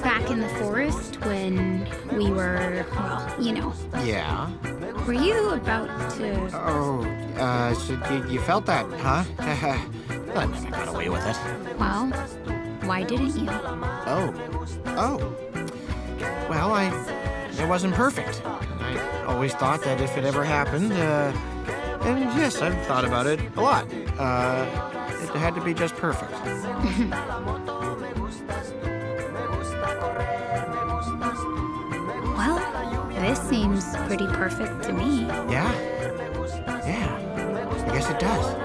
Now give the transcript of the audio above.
Back in the forest when we were, Yeah? were you about to... Oh, so you felt that, huh? I never got away with it. Well, why didn't you? Oh. Well, it wasn't perfect. I always thought that if it ever happened, and yes, I've thought about it a lot. It had to be just perfect. Well, this seems pretty perfect to me. Yeah? Yeah. I guess it does.